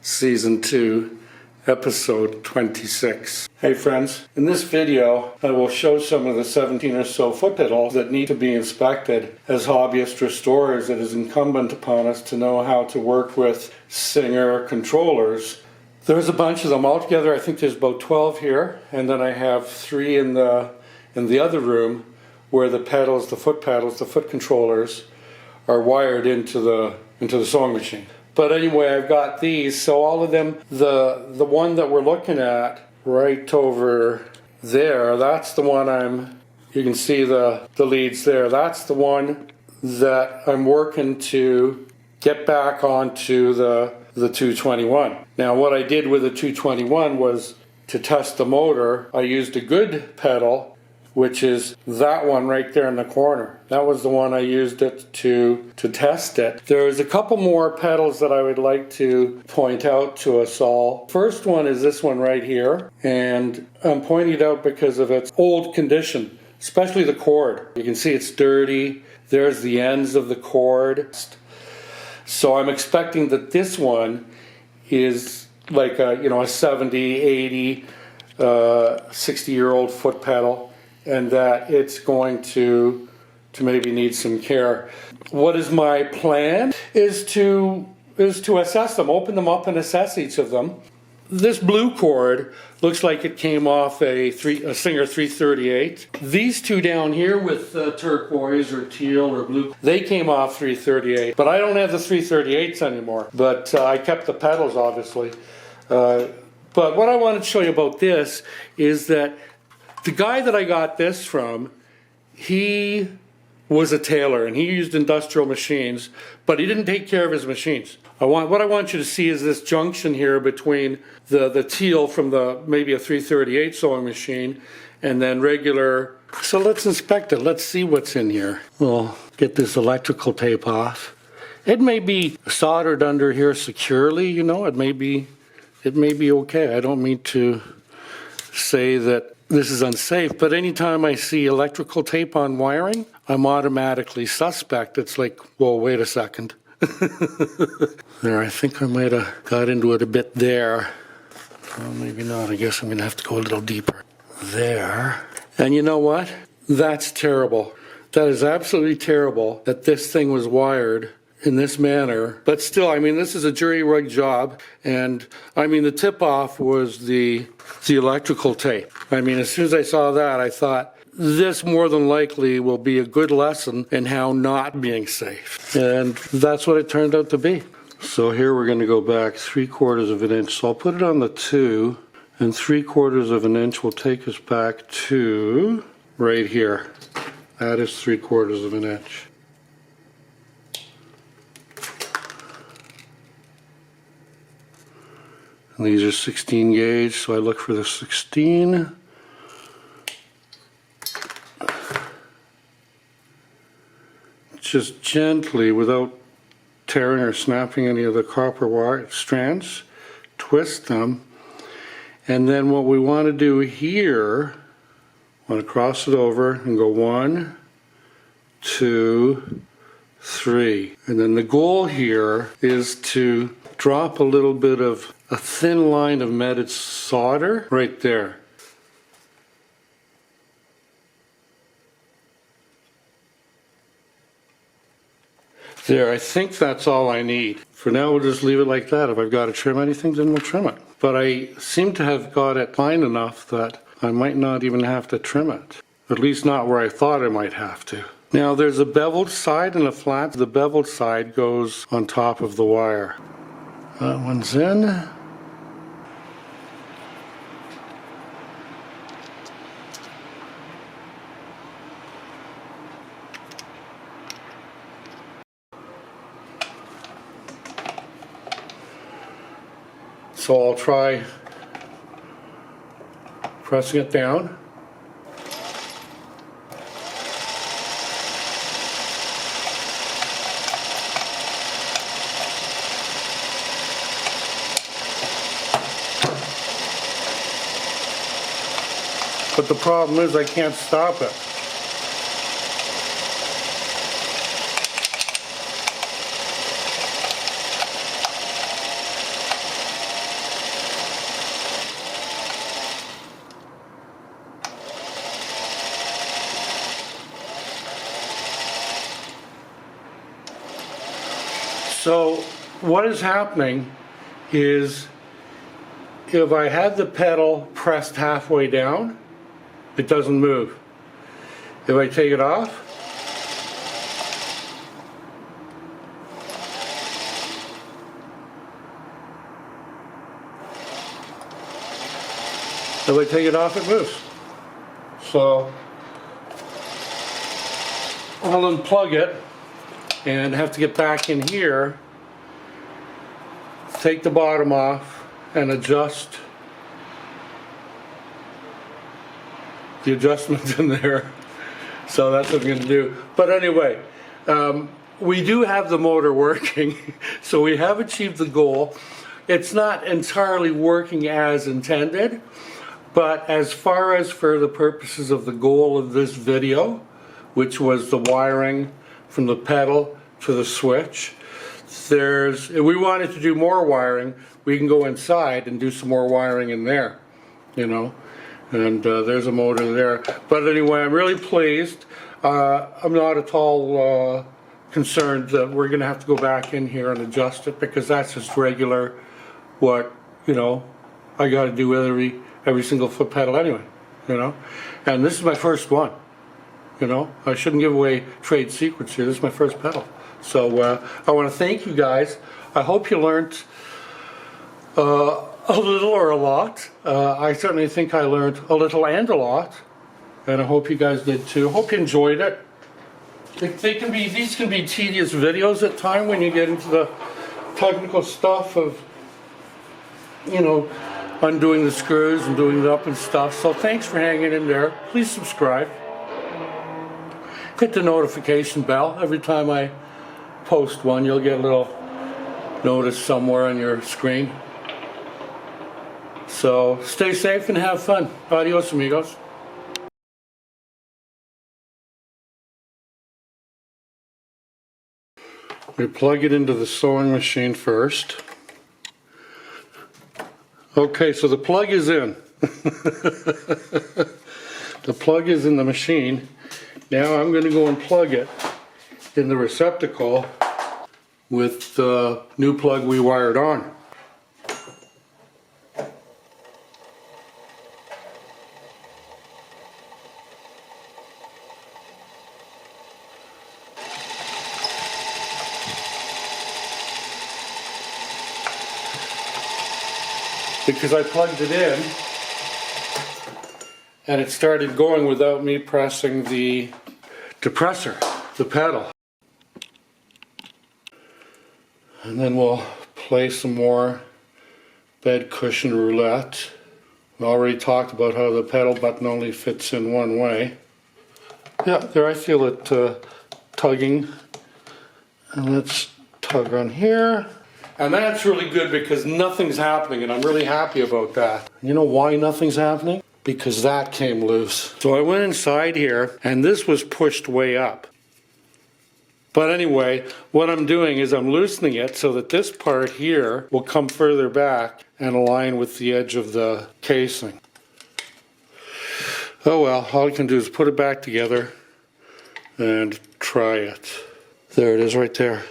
Season 2, Episode 26. Hey friends, in this video I will show some of the 17 or so foot pedals that need to be inspected. As hobbyist restorers, it is incumbent upon us to know how to work with Singer controllers. There's a bunch of them altogether. I think there's about 12 here, and then I have 3 in the other room where the pedals, the foot controllers are wired into the sewing machine. But anyway, I've got these, so all of them, the one that we're looking at right over there, that's the one you can see the leads there, that's the one that I'm working to get back onto the 221. Now what I did with the 221 was to test the motor, I used a good pedal, which is that one right there in the corner. That was the one I used it to test it. There's a couple more pedals that I would like to point out to us all. First one is this one right here, and I'm pointing it out because of its old condition, especially the cord. You can see it's dirty. There's the ends of the cord. So I'm expecting that this one is like a 70, 80, 60-year-old foot pedal, and that it's going to maybe need some care. What is my plan is to assess them, open them up and assess each of them. This blue cord looks like it came off a Singer 338. These two down here with turquoise or teal or blue, they came off 338. But I don't have the 338s anymore. But I kept the pedals, obviously. But what I wanted to show you about this is that the guy that I got this from, he was a tailor and he used industrial machines, but he didn't take care of his machines. What I want you to see is this junction here between the teal from maybe a 338 sewing machine and then regular. So let's inspect it. Let's see what's in here. We'll get this electrical tape off. It may be soldered under here securely, it may be okay. I don't mean to say that this is unsafe, but anytime I see electrical tape on wiring, I'm automatically suspect. It's like, well, wait a second. There, I think I might have got into it a bit there. Well, maybe not. I guess I'm going to have to go a little deeper. There. And you know what? That's terrible. That is absolutely terrible that this thing was wired in this manner. But still, this is a jury rig job, and the tip-off was the electrical tape. As soon as I saw that, I thought, this more than likely will be a good lesson in how not being safe. And that's what it turned out to be. So here we're going to go back 3/4 of an inch. So I'll put it on the 2, and 3/4 of an inch will take us back to right here. That is 3/4 of an inch. And these are 16 gauge, so I look for the 16. Just gently, without tearing or snapping any of the copper wire strands, twist them. And then what we want to do here, want to cross it over and go 1, 2, 3. And then the goal here is to drop a little bit of a thin line of metted solder right there. There, I think that's all I need. For now, we'll just leave it like that. If I've got to trim anything, then we'll trim it. But I seem to have got it fine enough that I might not even have to trim it. At least not where I thought I might have to. Now, there's a beveled side and a flat. The beveled side goes on top of the wire. That one's in. So I'll try pressing it down. But the problem is I can't stop it. So what is happening is if I had the pedal pressed halfway down, it doesn't move. If I take it off, it moves. So I'll unplug it and have to get back in here, take the bottom off and adjust the adjustments in there. So that's what I'm going to do. But anyway, we do have the motor working, so we have achieved the goal. It's not entirely working as intended, but as far as for the purposes of the goal of this video, which was the wiring from the pedal to the switch, if we wanted to do more wiring, we can go inside and do some more wiring in there, you know. And there's a motor there. But anyway, I'm really pleased. I'm not at all concerned that we're going to have to go back in here and adjust it, because that's just regular what, you know, I got to do with every single foot pedal anyway, you know. And this is my first one, you know. I shouldn't give away trade secrets here. This is my first pedal. So I want to thank you guys. I hope you learned a little or a lot. I certainly think I learned a little and a lot, and I hope you guys did too. Hope you enjoyed it. These can be tedious videos at times when you get into the technical stuff of, you know, undoing the screws and doing it up and stuff. So thanks for hanging in there. Please subscribe. Hit the notification bell. Every time I post one, you'll get a little notice somewhere on your screen. So stay safe and have fun. Adios, amigos. We plug it into the sewing machine first. Okay, so the plug is in. The plug is in the machine. Now I'm going to go and plug it in the receptacle with the new plug we wired on. Because I plugged it in and it started going without me pressing the depressor, the pedal. And then we'll play some more bed cushion roulette. We already talked about how the pedal button only fits in one way. Yeah, there I feel it tugging. And let's tug on here. And that's really good because nothing's happening, and I'm really happy about that. You know why nothing's happening? Because that came loose. So I went inside here, and this was pushed way up. But anyway, what I'm doing is I'm loosening it so that this part here will come further back and align with the edge of the casing. Oh well, all I can do is put it back together and try it. There it is right there.